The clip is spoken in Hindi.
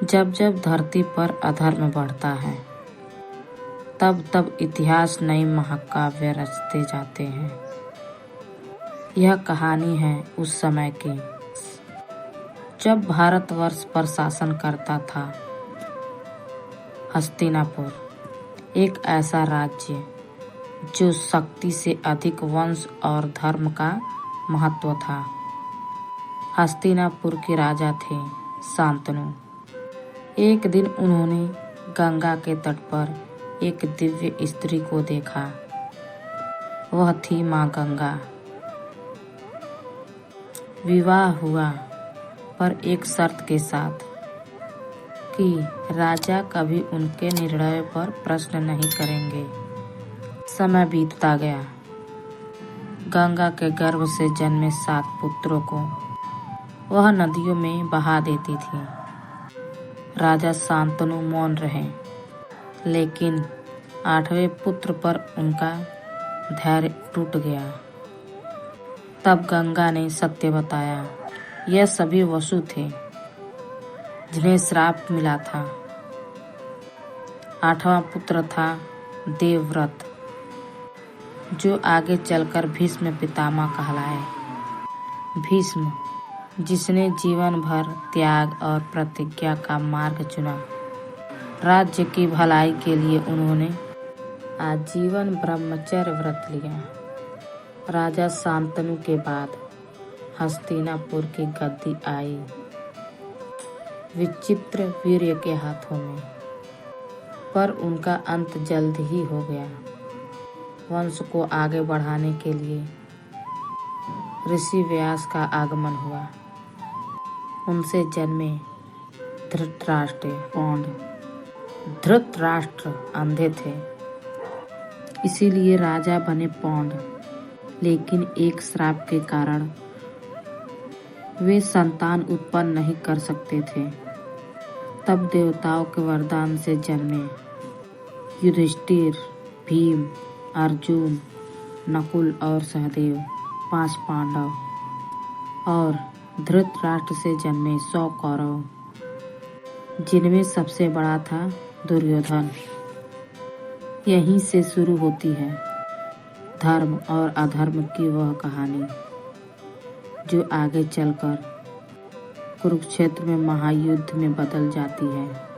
जब जब धरती पर अधर्म बढ़ता है, तब तब इतिहास नई महाकाव्य रचते जाते हैं। यह कहानी है उस समय की, जब भारतवर्ष पर शासन करता था हस्तिनापुर, एक ऐसा राज्य जो शक्ति से अधिक वंश और धर्म का महत्व था। हस्तिनापुर के राजा थे शांतनु। एक दिन उन्होंने गंगा के तट पर एक दिव्य स्त्री को देखा। वह थी माँ गंगा। विवाह हुआ, पर एक शर्त के साथ कि राजा कभी उनके निर्णय पर प्रश्न नहीं करेंगे। समय बीतता गया। गंगा के गर्भ से जन्मे 7 पुत्रों को वह नदियों में बहा देती थी। राजा शांतनु मौन रहे, लेकिन 8वें पुत्र पर उनका धैर्य टूट गया। तब गंगा ने सत्य बताया। यह सभी वसु थे जिन्हें श्राप मिला था। 8वां पुत्र था देवव्रत, जो आगे चलकर भीष्म पितामह कहलाए। भीष्म, जिसने जीवन भर त्याग और प्रतिज्ञा का मार्ग चुना। राज्य की भलाई के लिए उन्होंने आजीवन ब्रह्मचर्य व्रत लिया। राजा शांतनु के बाद हस्तिनापुर की गद्दी आई विचित्र वीर्य के हाथों में, पर उनका अंत जल्द ही हो गया। वंश को आगे बढ़ाने के लिए ऋषि व्यास का आगमन हुआ। उनसे जन्मे धृतराष्ट्र पौंड। धृतराष्ट्र अंधे थे, इसीलिए राजा बने पौंड। लेकिन एक श्राप के कारण वे संतान उत्पन्न नहीं कर सकते थे। तब देवताओं के वरदान से जन्मे युधिष्ठिर, भीम, अर्जुन, नकुल और सहदेव, 5 पांडव, और धृतराष्ट्र से जन्मे 100 कौरव, जिनमें सबसे बड़ा था दुर्योधन। यहीं से शुरू होती है धर्म और अधर्म की वह कहानी, जो आगे चलकर कुरुक्षेत्र में महायुद्ध में बदल जाती है।